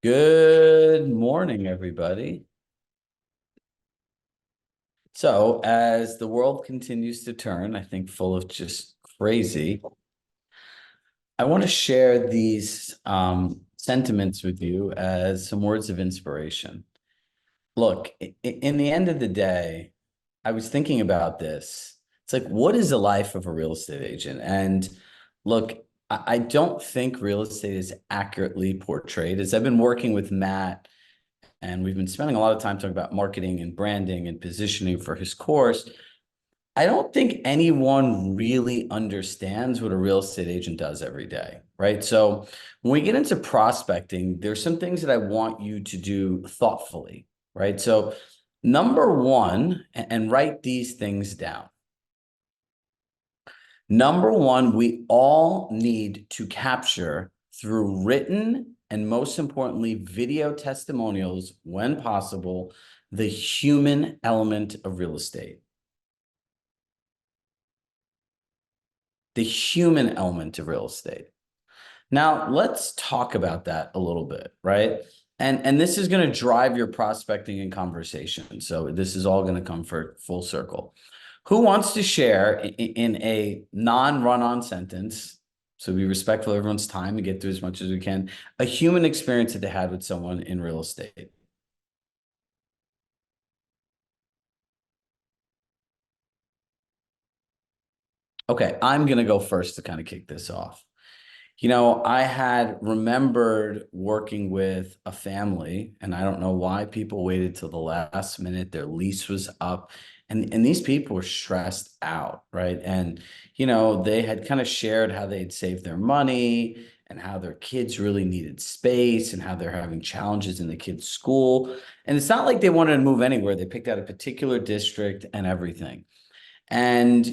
Good morning, everybody. So, as the world continues to turn, I think full of just crazy, I want to share these sentiments with you as some words of inspiration. Look, in the end of the day, I was thinking about this. It's like, what is the life of a real estate agent? And look, I don't think real estate is accurately portrayed. As I've been working with Matt, and we've been spending a lot of time talking about marketing and branding and positioning for his course. I don't think anyone really understands what a real estate agent does every day, right? So when we get into prospecting, there's some things that I want you to do thoughtfully, right? So number one, and write these things down. Number one, we all need to capture through written and most importantly, video testimonials when possible, the human element of real estate. The human element of real estate. Now, let's talk about that a little bit, right? And this is going to drive your prospecting and conversation. So this is all going to come for full circle. Who wants to share in a non-run-on sentence, so be respectful of everyone's time and get through as much as we can, a human experience that they had with someone in real estate? Okay, I'm going to go first to kind of kick this off. I had remembered working with a family, and I don't know why people waited till the last minute. Their lease was up, and these people were stressed out, right? And, they had kind of shared how they'd saved their money and how their kids really needed space and how they're having challenges in the kids' school. And it's not like they wanted to move anywhere. They picked out a particular district and everything. And,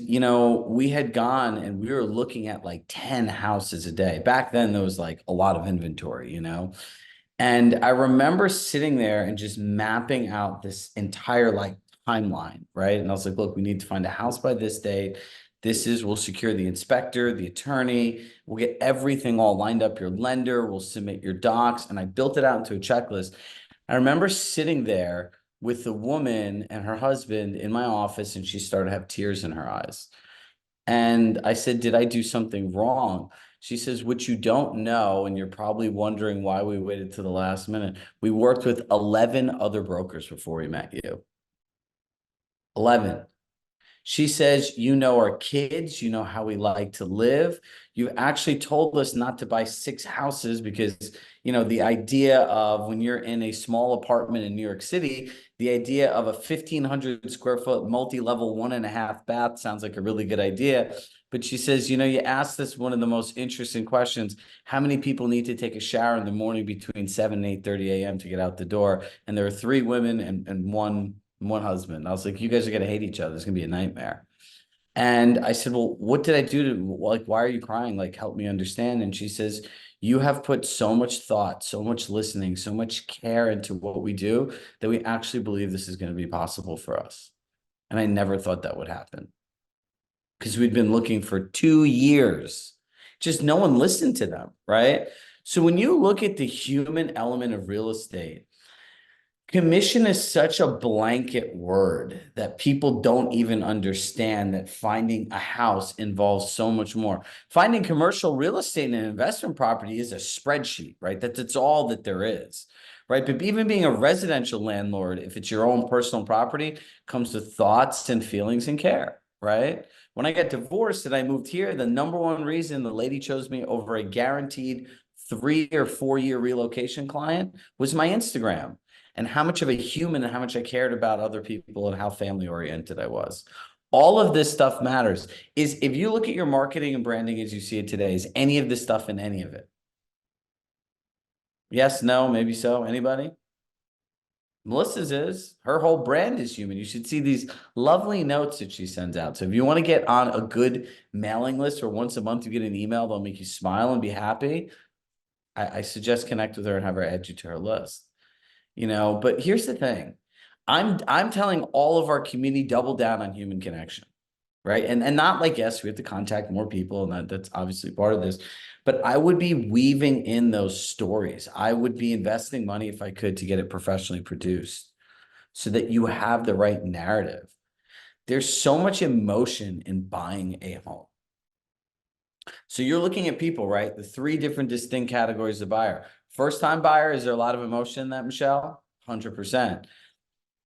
we had gone and we were looking at like 10 houses a day. Back then, there was like a lot of inventory. And I remember sitting there and just mapping out this entire like timeline, right? And I was like, look, we need to find a house by this date. We'll secure the inspector, the attorney, we'll get everything all lined up, your lender, we'll submit your docs. And I built it out into a checklist. I remember sitting there with the woman and her husband in my office, and she started to have tears in her eyes. And I said, did I do something wrong? She says, what you don't know, and you're probably wondering why we waited to the last minute. We worked with 11 other brokers before we met you. 11. She says, you know our kids, you know how we like to live. You actually told us not to buy 6 houses because, the idea of when you're in a small apartment in New York City, the idea of a 1,500 square foot multi-level 1.5 bath sounds like a really good idea. But she says, you asked us one of the most interesting questions. How many people need to take a shower in the morning between 7 and 8:30 a.m. to get out the door? And there are 3 women and one husband. I was like, you guys are going to hate each other. It's going to be a nightmare. And I said, well, what did I do to, like, why are you crying? Like, help me understand. And she says, you have put so much thought, so much listening, so much care into what we do that we actually believe this is going to be possible for us. And I never thought that would happen because we'd been looking for 2 years. Just no one listened to them, right? So when you look at the human element of real estate, commission is such a blanket word that people don't even understand that finding a house involves so much more. Finding commercial real estate and investment property is a spreadsheet, right? That's all that there is, right? But even being a residential landlord, if it's your own personal property, comes with thoughts and feelings and care, right? When I got divorced and I moved here, the number one reason the lady chose me over a guaranteed 3 or 4 year relocation client was my Instagram and how much of a human and how much I cared about other people and how family oriented I was. All of this stuff matters. Is if you look at your marketing and branding as you see it today, is any of this stuff in any of it? Yes, no, maybe so. Anybody? Melissa's is. Her whole brand is human. You should see these lovely notes that she sends out. So if you want to get on a good mailing list or once a month you get an email that'll make you smile and be happy, I suggest connect with her and have her add you to her list. But here's the thing. I'm telling all of our community double down on human connection, right? And not like, yes, we have to contact more people, and that's obviously part of this. But I would be weaving in those stories. I would be investing money if I could to get it professionally produced so that you have the right narrative. There's so much emotion in buying a home. So you're looking at people, right? The three different distinct categories of buyer. First time buyer, is there a lot of emotion in that, Michelle? 100%.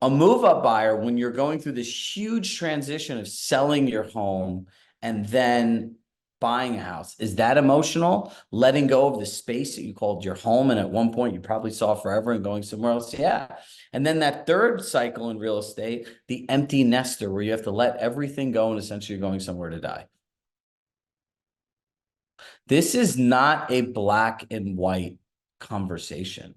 A move up buyer, when you're going through this huge transition of selling your home and then buying a house, is that emotional? Letting go of the space that you called your home and at one point you probably saw forever and going somewhere else? Yeah. And then that third cycle in real estate, the empty nester, where you have to let everything go and essentially you're going somewhere to die. This is not a black and white conversation.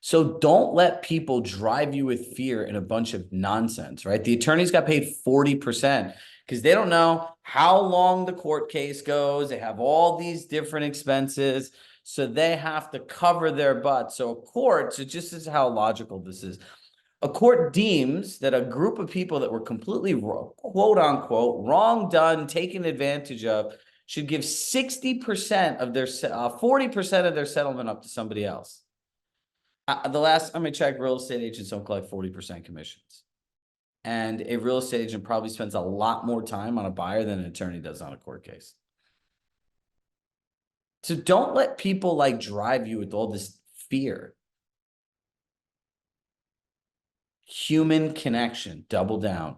So don't let people drive you with fear and a bunch of nonsense, right? The attorneys got paid 40% because they don't know how long the court case goes. They have all these different expenses. So they have to cover their butt. So a court, so just as how logical this is, a court deems that a group of people that were completely wrong, quote unquote, wrong done, taken advantage of, should give 60% of their 40% of their settlement up to somebody else. The last time I checked, real estate agents don't collect 40% commissions. And a real estate agent probably spends a lot more time on a buyer than an attorney does on a court case. So don't let people like drive you with all this fear. Human connection, double down.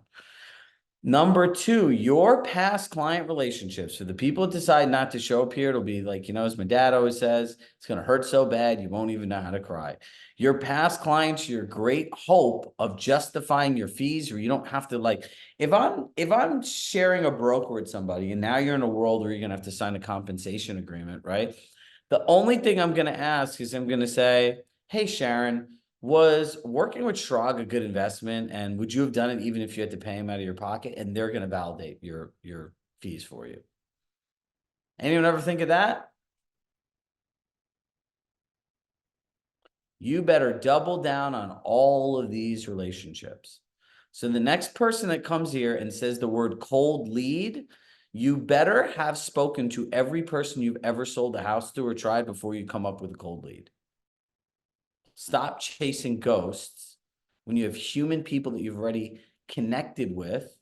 Number two, your past client relationships. So the people that decide not to show up here, it'll be like, as my dad always says, it's going to hurt so bad, you won't even know how to cry. Your past clients, your great hope of justifying your fees, or you don't have to like, if I'm sharing a broker with somebody and now you're in a world where you're going to have to sign a compensation agreement, right? The only thing I'm going to ask is I'm going to say, hey, Sharon, was working with Chirag a good investment? And would you have done it even if you had to pay him out of your pocket? And they're going to validate your fees for you. Anyone ever think of that? You better double down on all of these relationships. So the next person that comes here and says the word cold lead, you better have spoken to every person you've ever sold a house to or tried before you come up with a cold lead. Stop chasing ghosts when you have human people that you've already connected with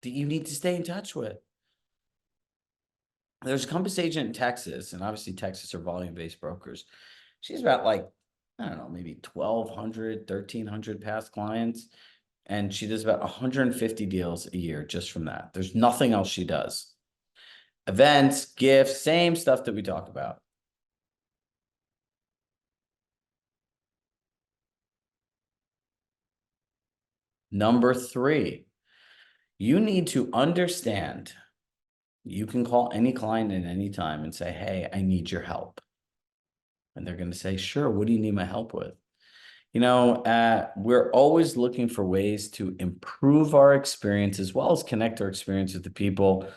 that you need to stay in touch with. There's a Compass agent in Texas, and obviously Texas are volume-based brokers. She's about like, I don't know, maybe 1,200, 1,300 past clients. And she does about 150 deals a year just from that. There's nothing else she does. Events, gifts, same stuff that we talk about. Number three, you need to understand. You can call any client at any time and say, hey, I need your help. And they're going to say, sure, what do you need my help with? We're always looking for ways to improve our experience as well as connect our experience with the people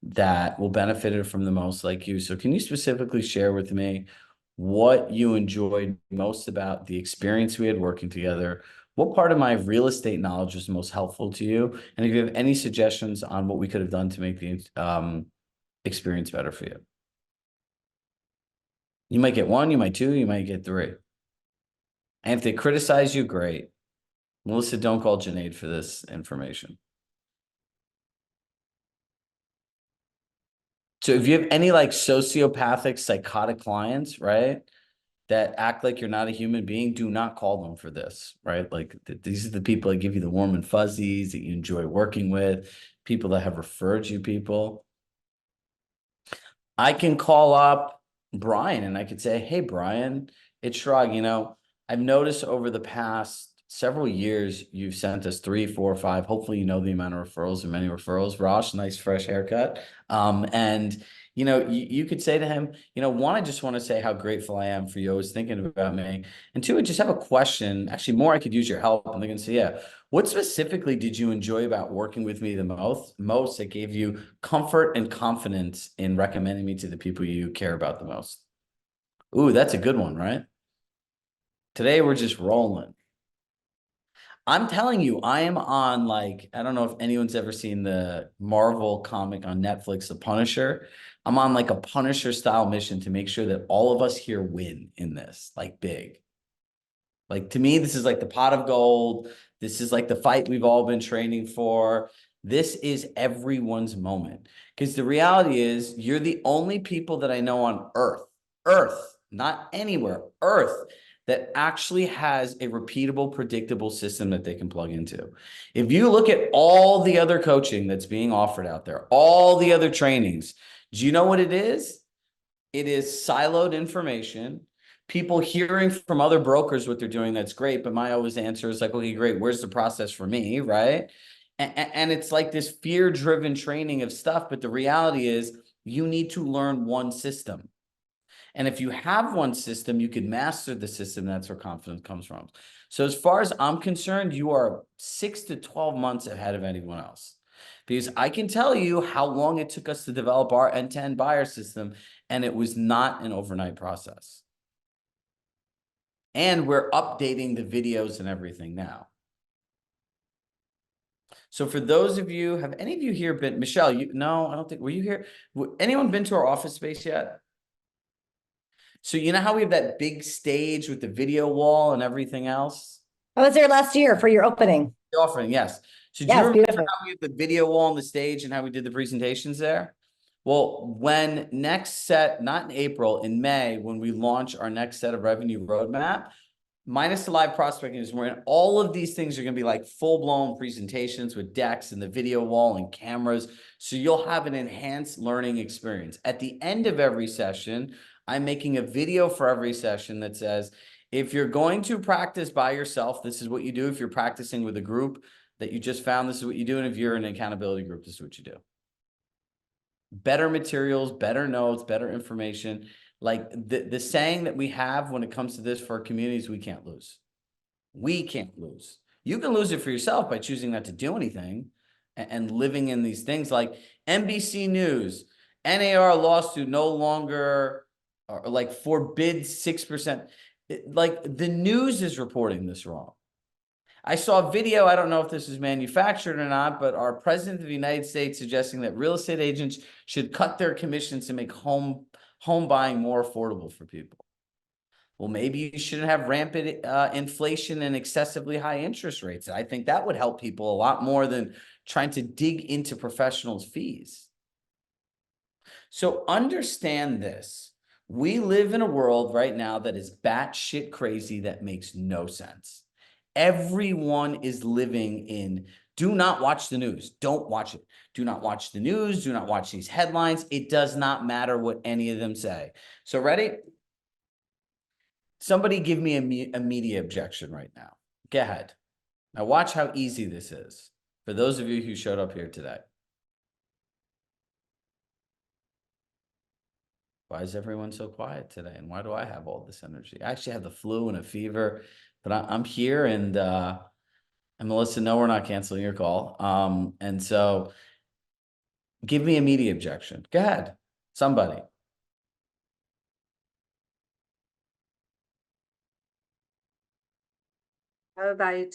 that will benefit from the most, like you. So can you specifically share with me what you enjoyed most about the experience we had working together? What part of my real estate knowledge was most helpful to you? And if you have any suggestions on what we could have done to make the experience better for you. You might get one, you might two, you might get three. And if they criticize you, great. Melissa, don't call Junaid for this information. So if you have any like sociopathic, psychotic clients, right, that act like you're not a human being, do not call them for this, right? Like these are the people that give you the warm and fuzzies that you enjoy working with, people that have referred you people. I can call up Brian and I could say, hey, Brian, it's Chirag. I've noticed over the past several years, you've sent us 3, 4, 5. Hopefully, you know the amount of referrals and many referrals. Rosh, nice fresh haircut. And you could say to him, one, I just want to say how grateful I am for you always thinking about me. And two, I just have a question. Actually, more, I could use your help. And they're going to say, yeah, what specifically did you enjoy about working with me the most that gave you comfort and confidence in recommending me to the people you care about the most? Ooh, that's a good one, right? Today, we're just rolling. I'm telling you, I am on like, I don't know if anyone's ever seen the Marvel comic on Netflix, The Punisher. I'm on like a Punisher style mission to make sure that all of us here win in this, like big. Like to me, this is like the pot of gold. This is like the fight we've all been training for. This is everyone's moment. Because the reality is, you're the only people that I know on Earth, not anywhere, Earth, that actually has a repeatable, predictable system that they can plug into. If you look at all the other coaching that's being offered out there, all the other trainings, do you know what it is? It is siloed information. People hearing from other brokers what they're doing, that's great. But my always answer is like, okay, great. Where's the process for me? Right. And it's like this fear-driven training of stuff. But the reality is you need to learn one system. And if you have one system, you could master the system. That's where confidence comes from. So as far as I'm concerned, you are 6 to 12 months ahead of anyone else. Because I can tell you how long it took us to develop our end-to-end buyer system, and it was not an overnight process. And we're updating the videos and everything now. So for those of you, have any of you here been, Michelle, no, I don't think, were you here? Anyone been to our office space yet? So you know how we have that big stage with the video wall and everything else? I was there last year for your opening. The offering, yes. So do you Yes, remember beautiful. how we had the video wall on the stage and how we did the presentations there? Well, when next set, not in April, in May, when we launch our next set of revenue roadmap, minus the live prospecting, is when all of these things are going to be like full-blown presentations with decks and the video wall and cameras. So you'll have an enhanced learning experience. At the end of every session, I'm making a video for every session that says, if you're going to practice by yourself, this is what you do. If you're practicing with a group that you just found, this is what you do. And if you're in an accountability group, this is what you do. Better materials, better notes, better information. Like the saying that we have when it comes to this for our communities, we can't lose. We can't lose. You can lose it for yourself by choosing not to do anything and living in these things like NBC News, NAR lawsuit no longer, or like forbids 6%. Like the news is reporting this wrong. I saw a video, I don't know if this is manufactured or not, but our president of the United States suggesting that real estate agents should cut their commissions to make home buying more affordable for people. Well, maybe you shouldn't have rampant inflation and excessively high interest rates. I think that would help people a lot more than trying to dig into professionals' fees. So understand this. We live in a world right now that is batshit crazy, that makes no sense. Everyone is living in, do not watch the news. Don't watch it. Do not watch the news. Do not watch these headlines. It does not matter what any of them say. So ready? Somebody give me a media objection right now. Go ahead. Now watch how easy this is for those of you who showed up here today. Why is everyone so quiet today? And why do I have all this energy? I actually have the flu and a fever, but I'm here, and Melissa, no, we're not canceling your call. And so give me a media objection. Go ahead. Somebody. How about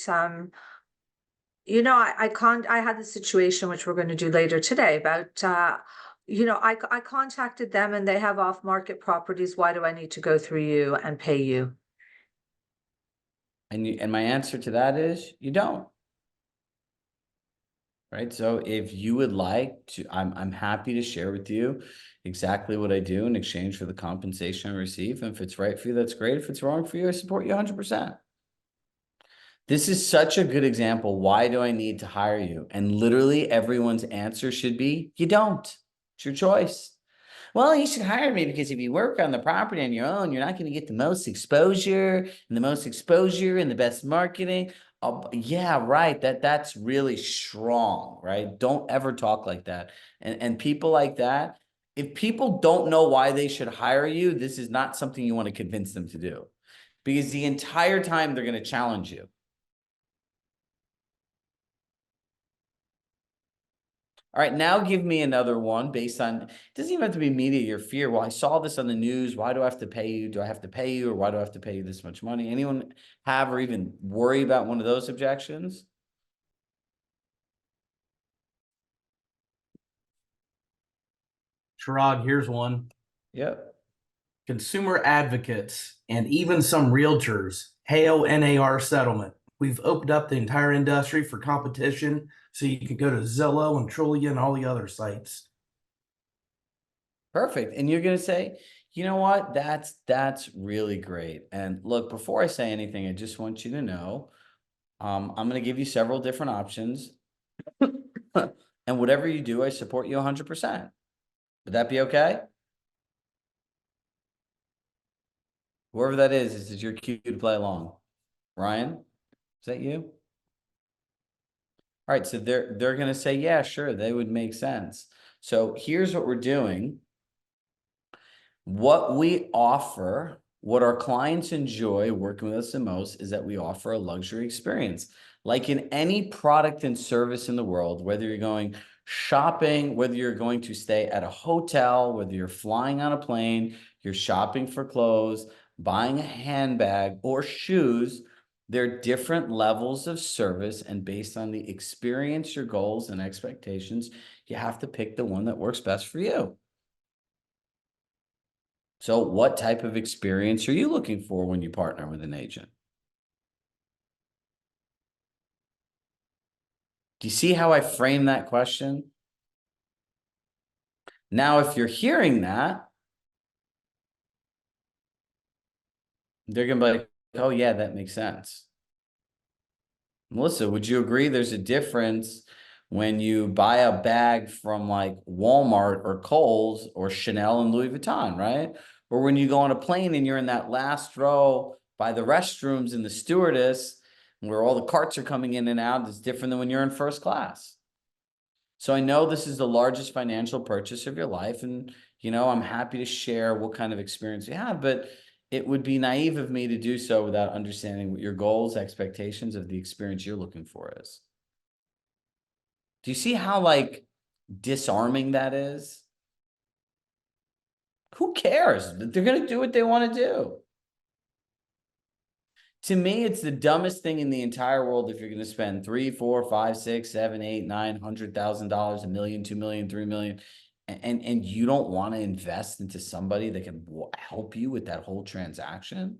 I had the situation which we're going to do later today about I contacted them and they have off-market properties. Why do I need to go through you and pay you? And my answer to that is you don't. Right. So if you would like to, I'm happy to share with you exactly what I do in exchange for the compensation I receive. And if it's right for you, that's great. If it's wrong for you, I support you 100%. This is such a good example. Why do I need to hire you? And literally everyone's answer should be, you don't. It's your choice. Well, you should hire me because if you work on the property on your own, you're not going to get the most exposure and the best marketing. Oh, yeah, right. That's really strong, right? Don't ever talk like that. And people like that, if people don't know why they should hire you, this is not something you want to convince them to do, because the entire time they're going to challenge you. All right, now give me another one based on, it doesn't even have to be media or fear. Well, I saw this on the news. Why do I have to pay you? Do I have to pay you, or why do I have to pay you this much money? Anyone have or even worry about one of those objections? Chirag, here's one. Yep. Consumer advocates and even some realtors hail NAR settlement. We've opened up the entire industry for competition, so you can go to Zillow and Trulia and all the other sites. Perfect. And you're going to say, you know what? That's really great. And look, before I say anything, I just want you to know, I'm going to give you several different options. And whatever you do, I support you 100%. Would that be okay? Whoever that is your cue to play along. Ryan, is that you? All right, so they're going to say, yeah, sure, they would make sense. So here's what we're doing. What we offer, what our clients enjoy working with us the most, is that we offer a luxury experience. Like in any product and service in the world, whether you're going shopping, whether you're going to stay at a hotel, whether you're flying on a plane, you're shopping for clothes, buying a handbag or shoes, there are different levels of service, and based on the experience, your goals and expectations, you have to pick the one that works best for you. So what type of experience are you looking for when you partner with an agent? Do you see how I frame that question? Now, if you're hearing that, they're going to be like, oh yeah, that makes sense. Melissa, would you agree there's a difference when you buy a bag from like Walmart or Kohl's or Chanel and Louis Vuitton, right? Or when you go on a plane and you're in that last row by the restrooms and the stewardess where all the carts are coming in and out, is different than when you're in first class. So I know this is the largest financial purchase of your life, and I'm happy to share what kind of experience you have, but it would be naive of me to do so without understanding what your goals, expectations of the experience you're looking for is. Do you see how like disarming that is? Who cares? They're going to do what they want to do. To me, it's the dumbest thing in the entire world if you're going to spend 3, 4, 5, 6, 7, 8, 900,000, $1 million, 2 million, 3 million, and you don't want to invest into somebody that can help you with that whole transaction.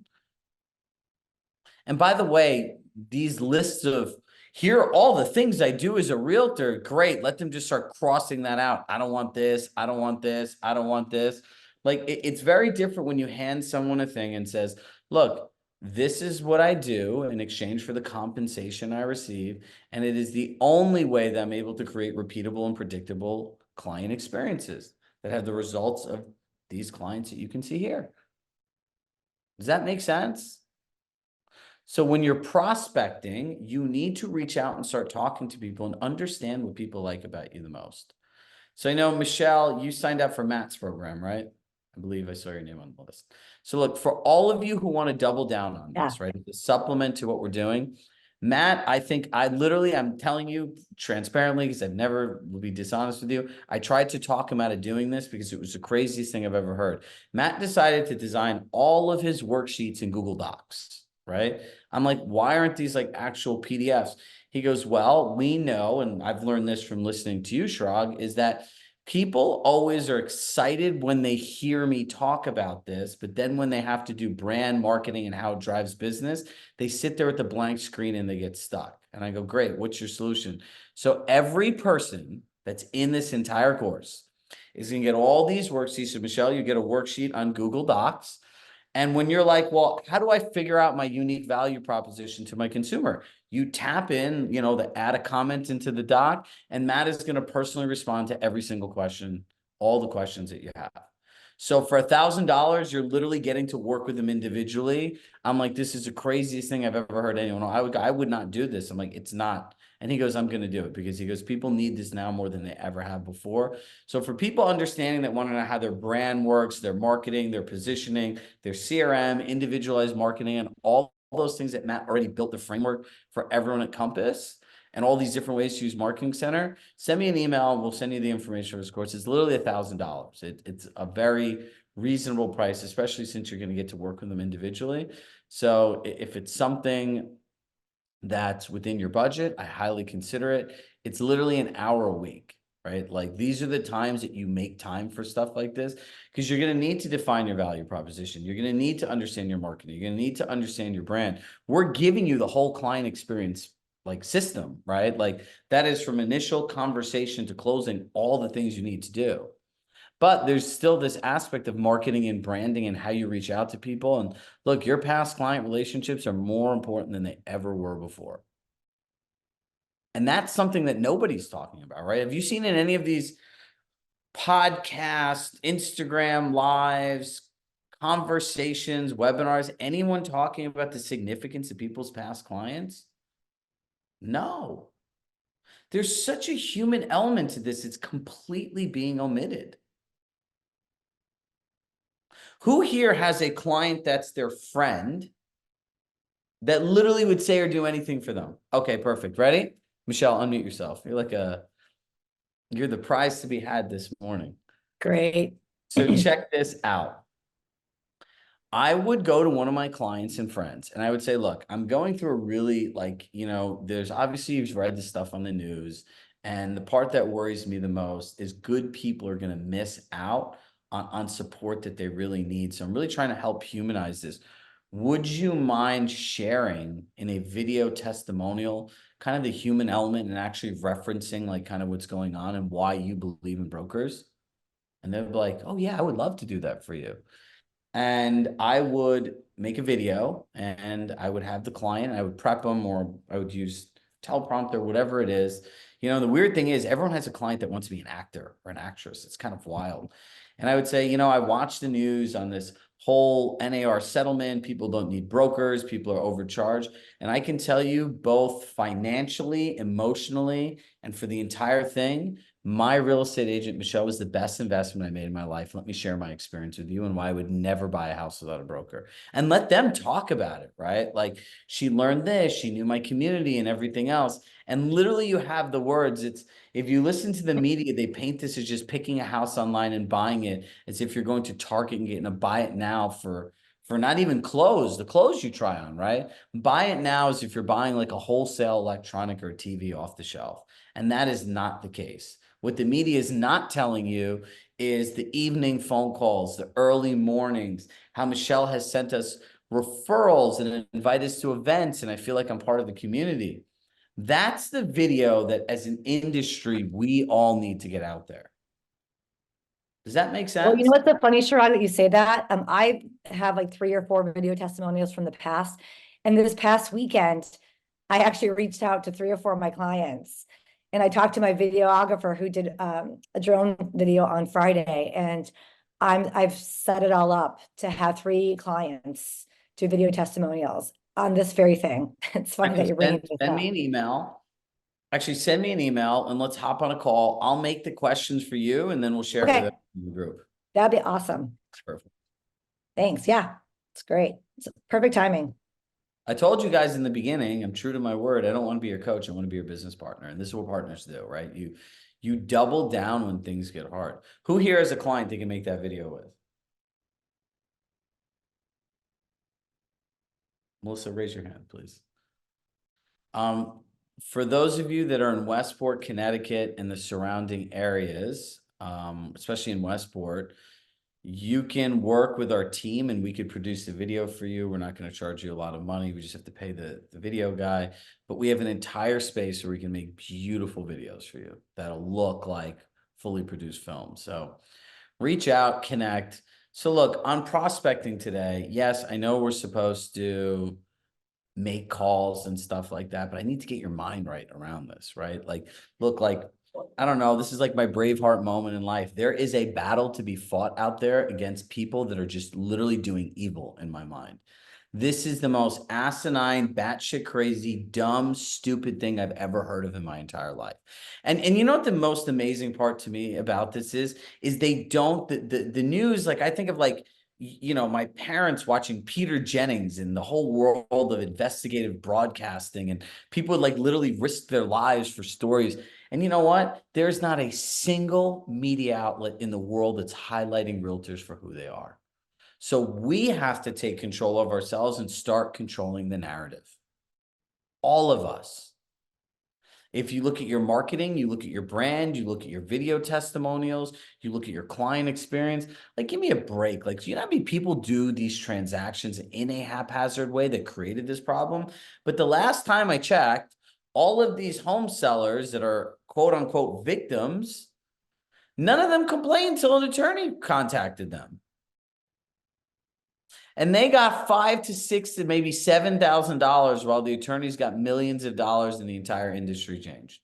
And by the way, these lists of here are all the things I do as a realtor, great. Let them just start crossing that out. I don't want this. I don't want this. I don't want this. Like it's very different when you hand someone a thing and says, look, this is what I do in exchange for the compensation I receive. And it is the only way that I'm able to create repeatable and predictable client experiences that have the results of these clients that you can see here. Does that make sense? So when you're prospecting, you need to reach out and start talking to people and understand what people like about you the most. So I know, Michelle, you signed up for Matt's program, right? I believe I saw your name on the list. So look, for all of you who want to double down on this, right? The supplement to what we're doing, Matt, I think I'm telling you transparently, because I've never will be dishonest with you. I tried to talk him out of doing this because it was the craziest thing I've ever heard. Matt decided to design all of his worksheets in Google Docs, right? I'm like, why aren't these like actual PDFs? He goes, well, we know, and I've learned this from listening to you, Chirag, is that people always are excited when they hear me talk about this, but then when they have to do brand marketing and how it drives business, they sit there with the blank screen and they get stuck. And I go, great, what's your solution? So every person that's in this entire course is going to get all these worksheets. So Michelle, you get a worksheet on Google Docs. And when you're like, well, how do I figure out my unique value proposition to my consumer? You tap in, the add a comment into the doc, and Matt is going to personally respond to every single question, all the questions that you have. So for $1,000, you're literally getting to work with them individually. I'm like, this is the craziest thing I've ever heard anyone. I would not do this. I'm like, it's not. And he goes, I'm going to do it because he goes, people need this now more than they ever have before. So for people understanding that want to know how their brand works, their marketing, their positioning, their CRM, individualized marketing, and all those things that Matt already built the framework for everyone at Compass. and all these different ways to use Marketing Center, send me an email and we'll send you the information for this course. It's literally $1,000. It's a very reasonable price, especially since you're going to get to work with them individually. So if it's something that's within your budget, I highly consider it. It's literally an hour a week, right? Like these are the times that you make time for stuff like this, because you're going to need to define your value proposition. You're going to need to understand your marketing. You're going to need to understand your brand. We're giving you the whole client experience like system, right? Like that is from initial conversation to closing, all the things you need to do. But there's still this aspect of marketing and branding and how you reach out to people. And look, your past client relationships are more important than they ever were before. And that's something that nobody's talking about, right? Have you seen in any of these podcasts, Instagram lives, conversations, webinars, anyone talking about the significance of people's past clients? No. There's such a human element to this. It's completely being omitted. Who here has a client that's their friend that literally would say or do anything for them? Okay, perfect. Ready? Michelle, unmute yourself. You're the prize to be had this morning. Great. So check this out. I would go to one of my clients and friends and I would say, look, I'm going through a really there's obviously you've read the stuff on the news. And the part that worries me the most is good people are going to miss out on support that they really need. So I'm really trying to help humanize this. Would you mind sharing in a video testimonial kind of the human element and actually referencing like kind of what's going on and why you believe in brokers? And they'd be like, oh yeah, I would love to do that for you. And I would make a video and I would have the client, I would prep them, or I would use teleprompter, whatever it is. The weird thing is everyone has a client that wants to be an actor or an actress. It's kind of wild. And I would say, I watched the news on this whole NAR settlement. People don't need brokers. People are overcharged. And I can tell you both financially, emotionally, and for the entire thing, my real estate agent, Michelle, was the best investment I made in my life. Let me share my experience with you and why I would never buy a house without a broker, and let them talk about it, right? Like she learned this, she knew my community and everything else. And literally you have the words. If you listen to the media, they paint this as just picking a house online and buying it as if you're going to Target and getting a buy it now for not even the clothes you try on, right? Buy it now as if you're buying like a wholesale electronic or TV off the shelf. And that is not the case. What the media is not telling you is the evening phone calls, the early mornings, how Michelle has sent us referrals and invited us to events, and I feel like I'm part of the community. That's the video that as an industry, we all need to get out there. Does that make sense? Well, you know what's so funny, Chirag, that you say that? I have like 3 or 4 video testimonials from the past. And this past weekend, I actually reached out to 3 or 4 of my clients. And I talked to my videographer who did a drone video on Friday. And I've set it all up to have 3 clients do video testimonials on this very thing. It's funny that you're bringing this Send up. me an email. Actually, send me an email and let's hop on a call. I'll make the questions for you and then we'll share it with the group. That'd be awesome. Perfect. Thanks. Yeah, it's great. It's perfect timing. I told you guys in the beginning, I'm true to my word. I don't want to be your coach. I want to be your business partner. And this is what partners do, right? You double down when things get hard. Who here is a client that can make that video with? Melissa, raise your hand, please. For those of you that are in Westport, Connecticut, and the surrounding areas, especially in Westport, you can work with our team and we could produce the video for you. We're not going to charge you a lot of money. We just have to pay the video guy. But we have an entire space where we can make beautiful videos for you that'll look like fully produced film. So reach out, connect. So look, on prospecting today, yes, I know we're supposed to make calls and stuff like that, but I need to get your mind right around this, right? Like, look, like, I don't know, this is like my Braveheart moment in life. There is a battle to be fought out there against people that are just literally doing evil in my mind. This is the most asinine, batshit crazy, dumb, stupid thing I've ever heard of in my entire life. And you know what the most amazing part to me about this is they don't, the news, like I think of like my parents watching Peter Jennings and the whole world of investigative broadcasting, and people would like literally risk their lives for stories. And you know what? There's not a single media outlet in the world that's highlighting realtors for who they are. So we have to take control of ourselves and start controlling the narrative. All of us. If you look at your marketing, you look at your brand, you look at your video testimonials, you look at your client experience, like give me a break. Like, do you know how many people do these transactions in a haphazard way that created this problem? But the last time I checked, all of these home sellers that are quote unquote victims, none of them complained until an attorney contacted them. And they got $5,000 to $6,000 to maybe $7,000 while the attorneys got millions of dollars and the entire industry changed.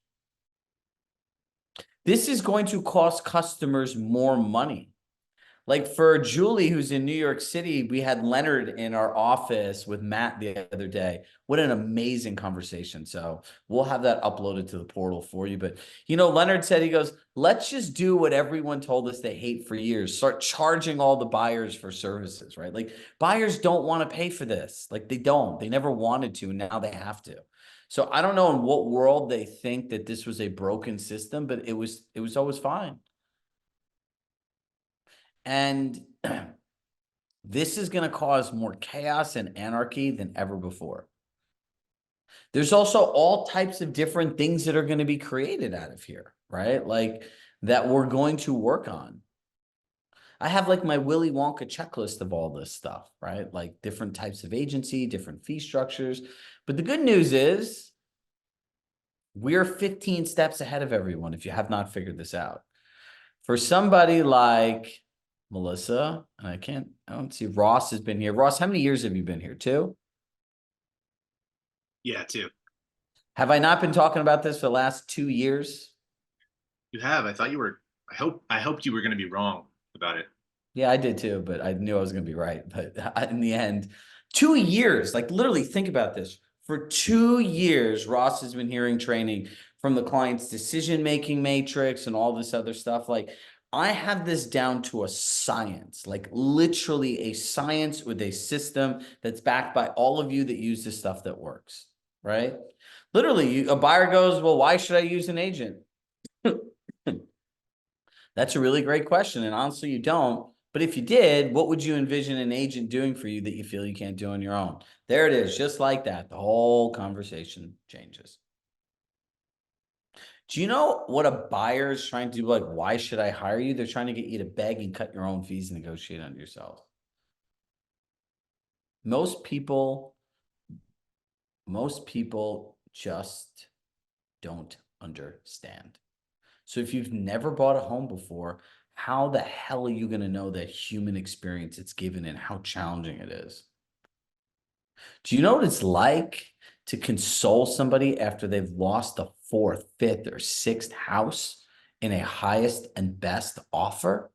This is going to cost customers more money. Like for Julie, who's in New York City, we had Leonard in our office with Matt the other day. What an amazing conversation. So we'll have that uploaded to the portal for you. But, Leonard said, he goes, let's just do what everyone told us they hate for years. Start charging all the buyers for services, right? Like buyers don't want to pay for this. Like they don't. They never wanted to. Now they have to. So I don't know in what world they think that this was a broken system, but it was always fine. And this is going to cause more chaos and anarchy than ever before. There's also all types of different things that are going to be created out of here, right? Like that we're going to work on. I have like my Willy Wonka checklist of all this stuff, right? Like different types of agency, different fee structures. But the good news is we're 15 steps ahead of everyone if you have not figured this out. For somebody like Melissa, and I don't see Ross has been here. Ross, how many years have you been here? 2? Yeah, 2. Have I not been talking about this for the last 2 years? You have. I thought you were. I hoped you were going to be wrong about it. Yeah, I did too, but I knew I was going to be right. But in the end, 2 years, like literally think about this. For 2 years, Ross has been hearing training from the client's decision-making matrix and all this other stuff. Like I have this down to a science, like literally a science with a system that's backed by all of you that use this stuff that works, right? Literally, a buyer goes, well, why should I use an agent? That's a really great question. And honestly, you don't. But if you did, what would you envision an agent doing for you that you feel you can't do on your own? There it is, just like that. The whole conversation changes. Do you know what a buyer is trying to do? Like, why should I hire you? They're trying to get you to beg and cut your own fees and negotiate on yourself. Most people just don't understand. So if you've never bought a home before, how the hell are you going to know the human experience it's given and how challenging it is? Do you know what it's like to console somebody after they've lost the 4th, 5th, or 6th house in a highest and best offer?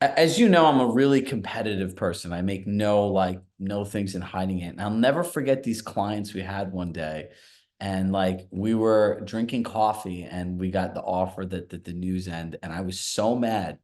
As you know, I'm a really competitive person. I make no things in hiding it. And I'll never forget these clients we had one day. And like we were drinking coffee and we got the offer that the news end. And I was so mad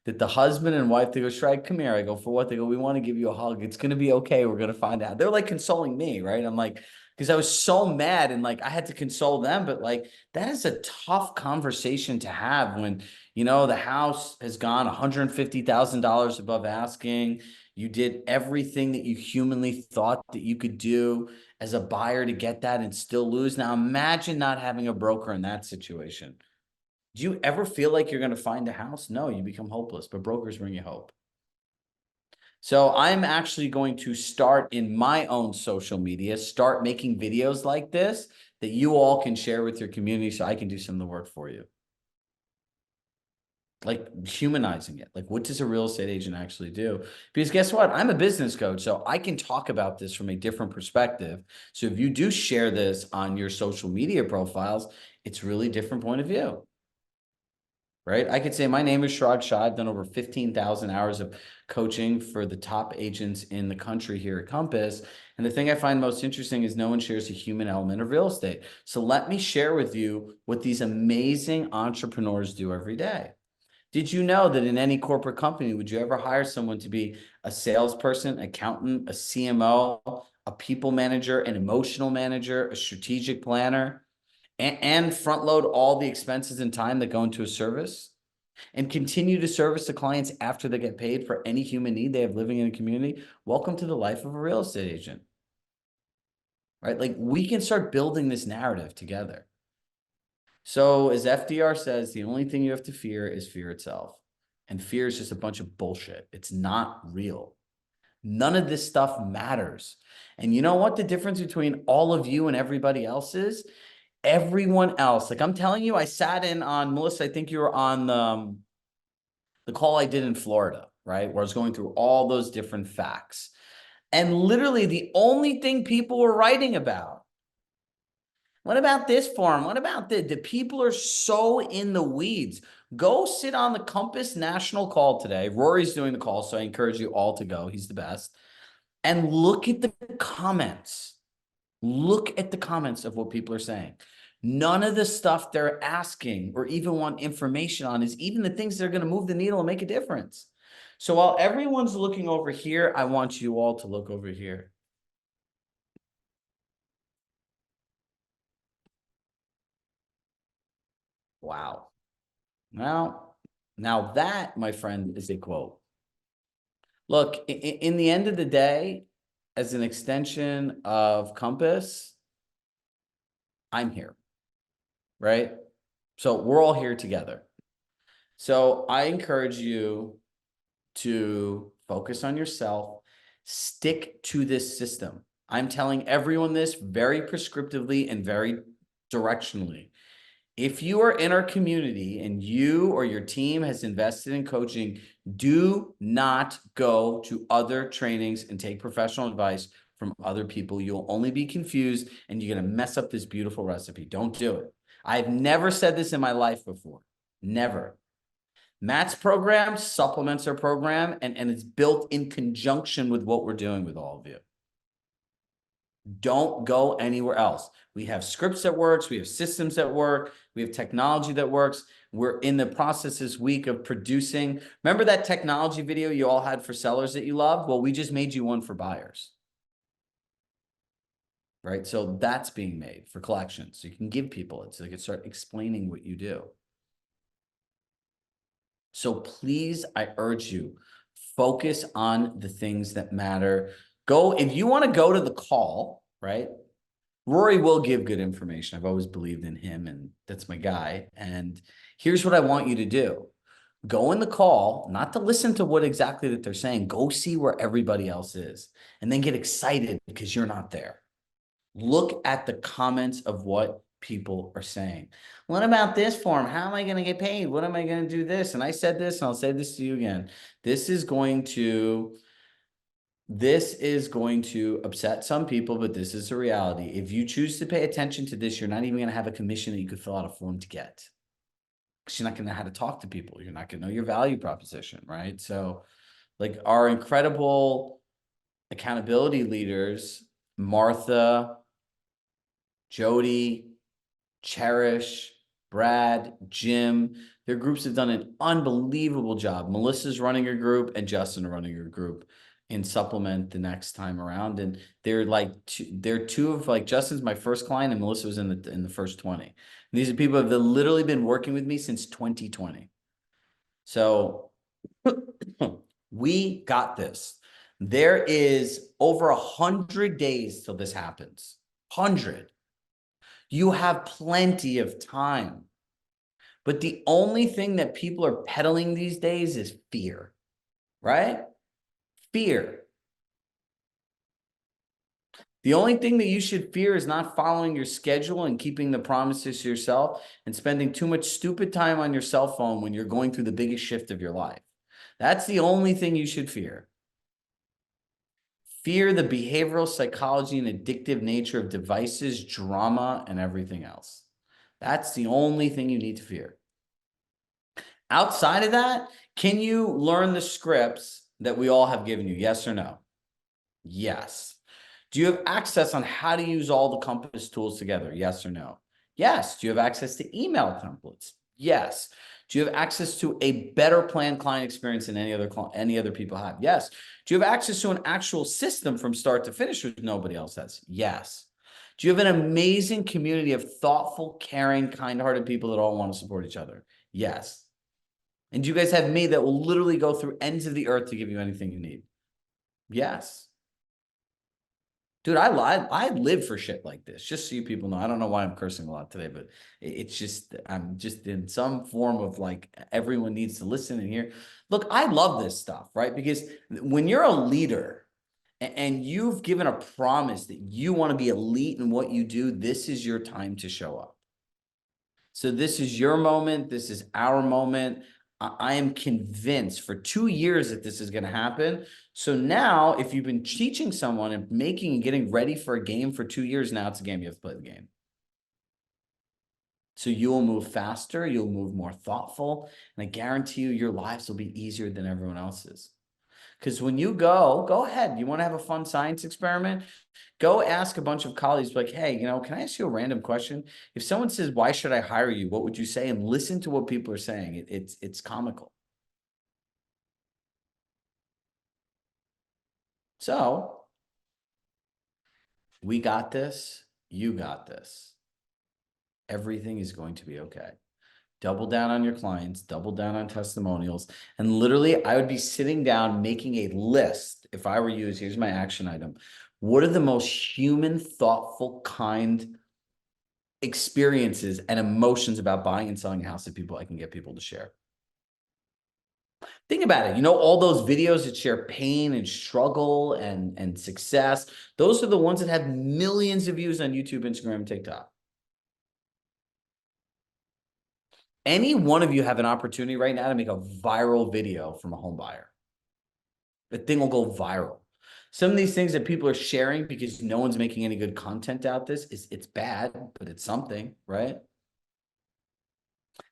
that the husband and wife, they go, Chirag, come here. I go, for what? They go, we want to give you a hug. It's going to be okay. We're going to find out. They're like consoling me, right? I'm like, because I was so mad and like I had to console them. But like that is a tough conversation to have when, the house has gone $150,000 above asking. You did everything that you humanly thought that you could do as a buyer to get that and still lose. Now imagine not having a broker in that situation. Do you ever feel like you're going to find a house? No, you become hopeless, but brokers bring you hope. So I'm actually going to start in my own social media, start making videos like this that you all can share with your community so I can do some of the work for you. Like humanizing it. Like what does a real estate agent actually do? Because guess what? I'm a business coach, so I can talk about this from a different perspective. So if you do share this on your social media profiles, it's really different point of view. Right? I could say, my name is Chirag Shah. I've done over 15,000 hours of coaching for the top agents in the country here at Compass. And the thing I find most interesting is no one shares a human element of real estate. So let me share with you what these amazing entrepreneurs do every day. Did you know that in any corporate company, would you ever hire someone to be a salesperson, accountant, a CMO, a people manager, an emotional manager, a strategic planner, and front load all the expenses and time that go into a service and continue to service the clients after they get paid for any human need they have living in a community? Welcome to the life of a real estate agent, right? Like we can start building this narrative together. So as FDR says, the only thing you have to fear is fear itself. And fear is just a bunch of bullshit. It's not real. None of this stuff matters. And you know what the difference between all of you and everybody else is? Everyone else, like I'm telling you, I sat in on, Melissa, I think you were on the call I did in Florida, right? Where I was going through all those different facts. And literally the only thing people were writing about, what about this form? What about this? The people are so in the weeds. Go sit on the Compass National call today. Rory's doing the call, so I encourage you all to go. He's the best. And look at the comments. Look at the comments of what people are saying. None of the stuff they're asking or even want information on is even the things that are going to move the needle and make a difference. So while everyone's looking over here, I want you all to look over here. Wow. Now that, my friend, is a quote. Look, in the end of the day, as an extension of Compass, I'm here, right? So we're all here together. So I encourage you to focus on yourself, stick to this system. I'm telling everyone this very prescriptively and very directionally. If you are in our community and you or your team has invested in coaching, do not go to other trainings and take professional advice from other people. You'll only be confused and you're going to mess up this beautiful recipe. Don't do it. I've never said this in my life before. Never. Matt's program supplements our program, and it's built in conjunction with what we're doing with all of you. Don't go anywhere else. We have scripts that works. We have systems that work. We have technology that works. We're in the process this week of producing. Remember that technology video you all had for sellers that you loved? Well, we just made you one for buyers. Right? So that's being made for collections. So you can give people it so they can start explaining what you do. So please, I urge you, focus on the things that matter. Go, if you want to go to the call, right? Rory will give good information. I've always believed in him, and that's my guy. And here's what I want you to do. Go in the call, not to listen to what exactly that they're saying. Go see where everybody else is, and then get excited because you're not there. Look at the comments of what people are saying. What about this form? How am I going to get paid? What am I going to do this? And I said this, and I'll say this to you again. This is going to upset some people, but this is a reality. If you choose to pay attention to this, you're not even going to have a commission that you could fill out a form to get. Because you're not going to know how to talk to people. You're not going to know your value proposition, right? So like our incredible accountability leaders, Martha, Jody, Cherish, Brad, Jim, their groups have done an unbelievable job. Melissa's running her group and Justin are running her group in supplement the next time around. And they're like, they're two of like, Justin's my first client and Melissa was in the first 20. And these are people who have literally been working with me since 2020. So we got this. There is over 100 days till this happens. 100. You have plenty of time. But the only thing that people are peddling these days is fear, right? Fear. The only thing that you should fear is not following your schedule and keeping the promises to yourself and spending too much stupid time on your cell phone when you're going through the biggest shift of your life. That's the only thing you should fear. Fear the behavioral psychology and addictive nature of devices, drama, and everything else. That's the only thing you need to fear. Outside of that, can you learn the scripts that we all have given you? Yes or no? Yes. Do you have access on how to use all the Compass tools together? Yes or no? Yes. Do you have access to email templates? Yes. Do you have access to a better planned client experience than any other people have? Yes. Do you have access to an actual system from start to finish which nobody else has? Yes. Do you have an amazing community of thoughtful, caring, kind-hearted people that all want to support each other? Yes. And do you guys have me that will literally go through ends of the earth to give you anything you need? Yes. Dude, I live for shit like this, just so you people know. I don't know why I'm cursing a lot today, but it's just, I'm just in some form of like, everyone needs to listen and hear. Look, I love this stuff, right? Because when you're a leader and you've given a promise that you want to be elite in what you do, this is your time to show up. So this is your moment. This is our moment. I am convinced for 2 years that this is going to happen. So now if you've been teaching someone and making and getting ready for a game for 2 years, now it's a game. You have to play the game. So you will move faster. You'll move more thoughtful. And I guarantee you your lives will be easier than everyone else's. Because when you go ahead. You want to have a fun science experiment? Go ask a bunch of colleagues like, hey, can I ask you a random question? If someone says, why should I hire you? What would you say? And listen to what people are saying. It's comical. So we got this. You got this. Everything is going to be okay. Double down on your clients, double down on testimonials. And literally, I would be sitting down making a list. If I were you, here's my action item. What are the most human, thoughtful, kind experiences and emotions about buying and selling a house that I can get people to share? Think about it. All those videos that share pain and struggle and success, those are the ones that have millions of views on YouTube, Instagram, and TikTok. Any one of you have an opportunity right now to make a viral video from a home buyer. The thing will go viral. Some of these things that people are sharing because no one's making any good content out this it's bad, but it's something, right?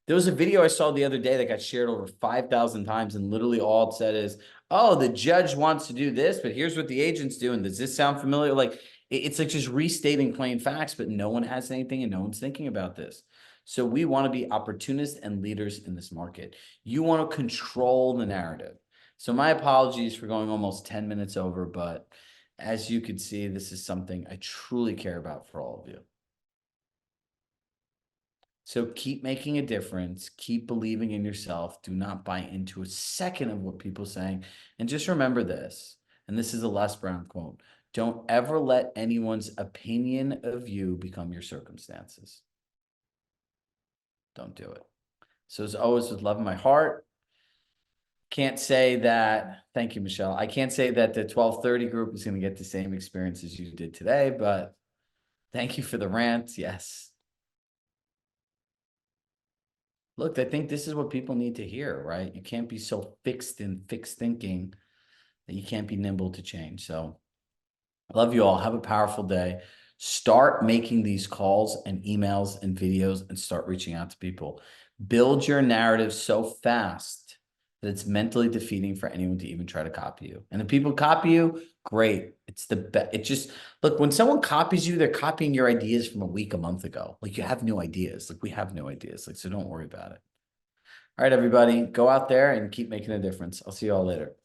There was a video I saw the other day that got shared over 5,000 times, and literally all it said is, oh, the judge wants to do this, but here's what the agent's doing. Does this sound familiar? Like, it's like just restating plain facts, but no one has anything and no one's thinking about this. So we want to be opportunists and leaders in this market. You want to control the narrative. So my apologies for going almost 10 minutes over, but as you can see, this is something I truly care about for all of you. So keep making a difference. Keep believing in yourself. Do not buy into a second of what people are saying. And just remember this, and this is a Les Brown quote: don't ever let anyone's opinion of you become your circumstances. Don't do it. So as always, with love in my heart, can't say that, thank you, Michelle. I can't say that the 1230 group is going to get the same experience as you did today, but thank you for the rant. Yes. Look, I think this is what people need to hear, right? You can't be so fixed in fixed thinking that you can't be nimble to change. So I love you all. Have a powerful day. Start making these calls and emails and videos and start reaching out to people. Build your narrative so fast that it's mentally defeating for anyone to even try to copy you. And if people copy you, great. It's the best. It just, look, when someone copies you, they're copying your ideas from a month ago. Like, you have new ideas. Like, we have new ideas. Like, so don't worry about it. All right, everybody, go out there and keep making a difference. I'll see you all later.